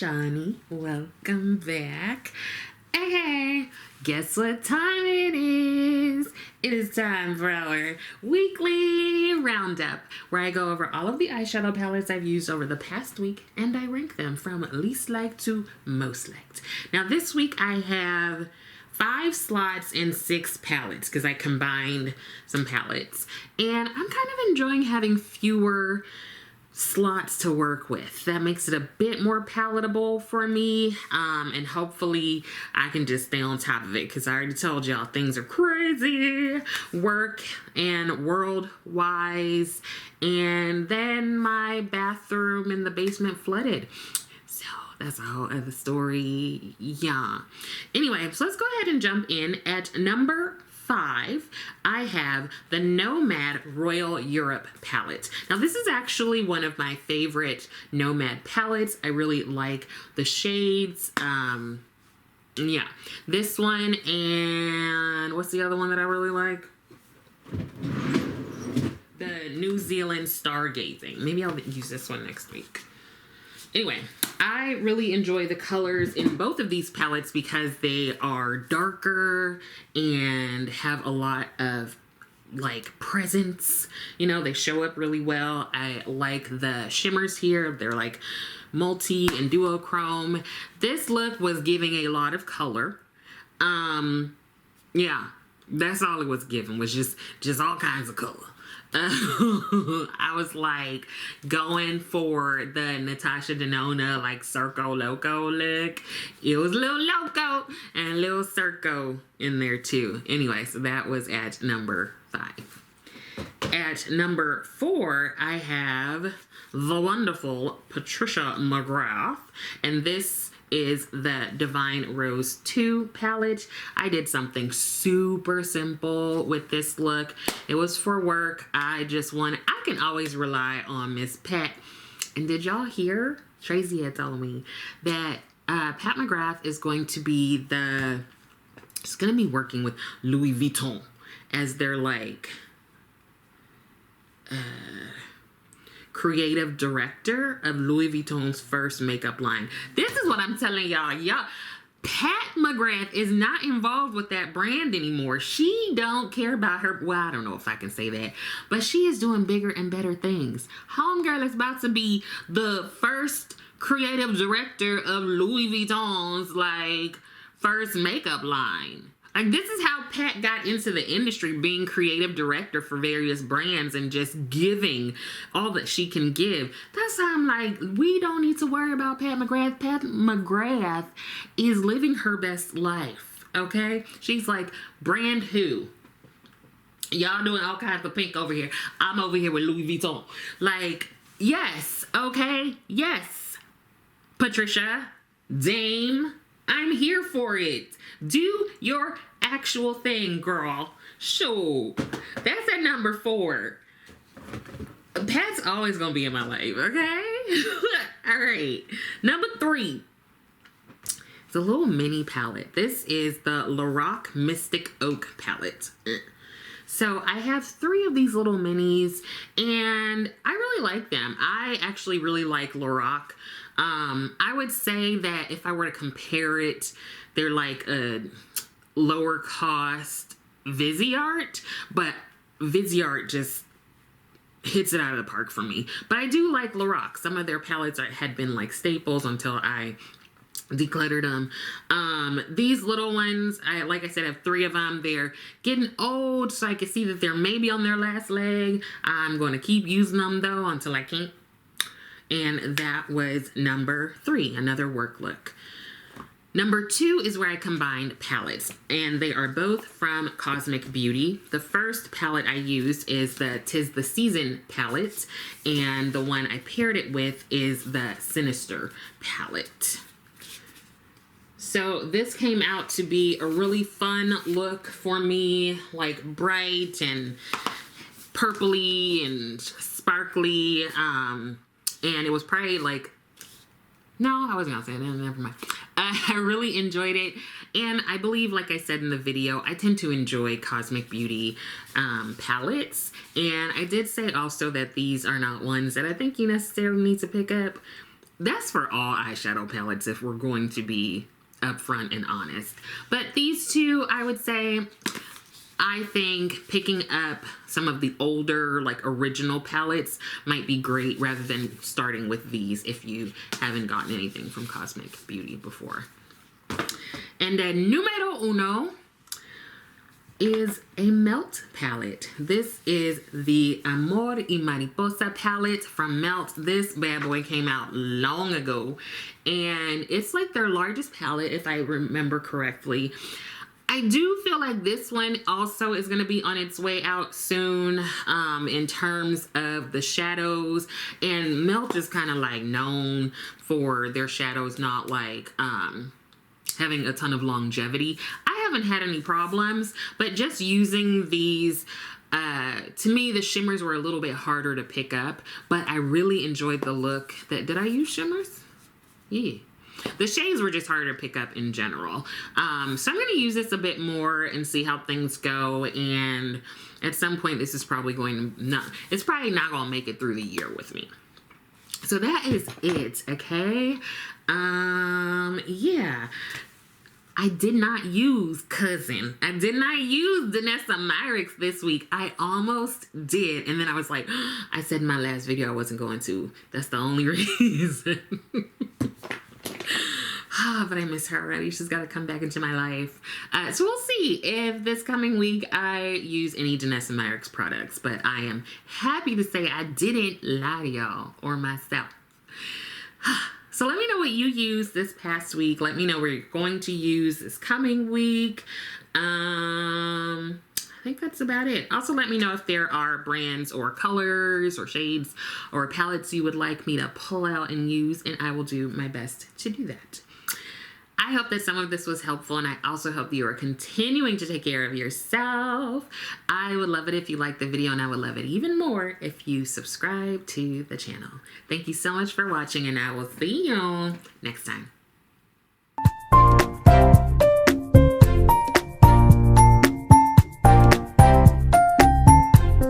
Shawnee. Welcome back. Hey, guess what time it is? It is time for our weekly roundup, where I go over all of the eyeshadow palettes I've used over the past week, and I rank them from least liked to most liked. Now this week I have 5 slots and 6 palettes because I combined some palettes, and I'm kind of enjoying having fewer slots to work with. That makes it a bit more palatable for me, and hopefully I can just stay on top of it, because I already told y'all things are crazy work and world wise, and then my bathroom in the basement flooded. So that's a whole other story. Yeah. Anyway, so let's go ahead and jump in. At number 5, I have the Nomad Royal Europe palette. Now this is actually one of my favorite Nomad palettes. I really like the shades. Yeah, this one, and what's the other one that I really like? The New Zealand Stargazing. Maybe I'll use this one next week. Anyway, I really enjoy the colors in both of these palettes because they are darker and have a lot of like presence. You know, they show up really well. I like the shimmers here. They're like multi and duochrome. This look was giving a lot of color. Yeah, that's all it was giving, was just all kinds of color. I was like going for the Natasha Denona like Circo Loco look. It was a little Loco and a little Circo in there too. Anyway, so that was at number 5. At number 4, I have the wonderful Patricia McGrath, and this is the Divine Rose 2 palette. I did something super simple with this look. It was for work. I can always rely on Miss Pat. And did y'all hear? Tracy had told me that Pat McGrath is going to be working with Louis Vuitton as their like creative director of Louis Vuitton's first makeup line. This is what I'm telling y'all. Pat McGrath is not involved with that brand anymore. She don't care about her. Well, I don't know if I can say that, but she is doing bigger and better things. Homegirl is about to be the first creative director of Louis Vuitton's like first makeup line. Like, this is how Pat got into the industry, being creative director for various brands and just giving all that she can give. That's how I'm like, we don't need to worry about Pat McGrath. Pat McGrath is living her best life, okay? She's like, brand who? Y'all doing all kinds of pink over here. I'm over here with Louis Vuitton. Like, yes, okay? Yes. Patricia, Dame, I'm here for it. Do your actual thing, girl. Sure. That's at number 4. Pat's always gonna be in my life, okay? All right. Number 3. It's a little mini palette. This is the Lorac Mystic Oak palette. So I have 3 of these little minis, and I really like them. I actually really like Lorac. I would say that if I were to compare it, they're like a lower cost Viseart, but Viseart just hits it out of the park for me. But I do like Lorac. Some of their palettes had been like staples until I decluttered them. These little ones, like I said, I have 3 of them. They're getting old, so I can see that they're maybe on their last leg. I'm going to keep using them though until I can't. And that was number 3, another work look. Number 2 is where I combined palettes, and they are both from Cosmic Beauty. The first palette I used is the 'Tis the Season palette, and the one I paired it with is the Sinister palette. So this came out to be a really fun look for me, like bright and purpley and sparkly, and it was probably like, no, I wasn't gonna say that, never mind. I really enjoyed it, and I believe, like I said in the video, I tend to enjoy Cosmic Beauty palettes, and I did say also that these are not ones that I think you necessarily need to pick up. that's for all eyeshadow palettes if we're going to be upfront and honest. But these two, I would say, I think picking up some of the older, like original palettes might be great rather than starting with these if you haven't gotten anything from Cosmic Beauty before. And then numero uno is a Melt palette. This is the Amor y Mariposa palette from Melt. This bad boy came out long ago, and it's like their largest palette if I remember correctly. I do feel like this one also is going to be on its way out soon in terms of the shadows. And Melt is kind of like known for their shadows not like having a ton of longevity. I haven't had any problems, but just using these, to me, the shimmers were a little bit harder to pick up, but I really enjoyed the look. Did I use shimmers? Yeah. The shades were just harder to pick up in general. So I'm going to use this a bit more and see how things go. And at some point, this is probably going to it's probably not going to make it through the year with me. So that is it, okay? Yeah. I did not use Cousin. I did not use Danessa Myricks this week. I almost did. And then I was like, I said in my last video I wasn't going to. That's the only reason. But I miss her already. She's got to come back into my life. So we'll see if this coming week I use any Danessa Myricks products. But I am happy to say I didn't lie to y'all or myself. So let me know what you used this past week. Let me know what you're going to use this coming week. I think that's about it. Also, let me know if there are brands or colors or shades or palettes you would like me to pull out and use, and I will do my best to do that. I hope that some of this was helpful, and I also hope you are continuing to take care of yourself. I would love it if you liked the video, and I would love it even more if you subscribe to the channel. Thank you so much for watching, and I will see you next time.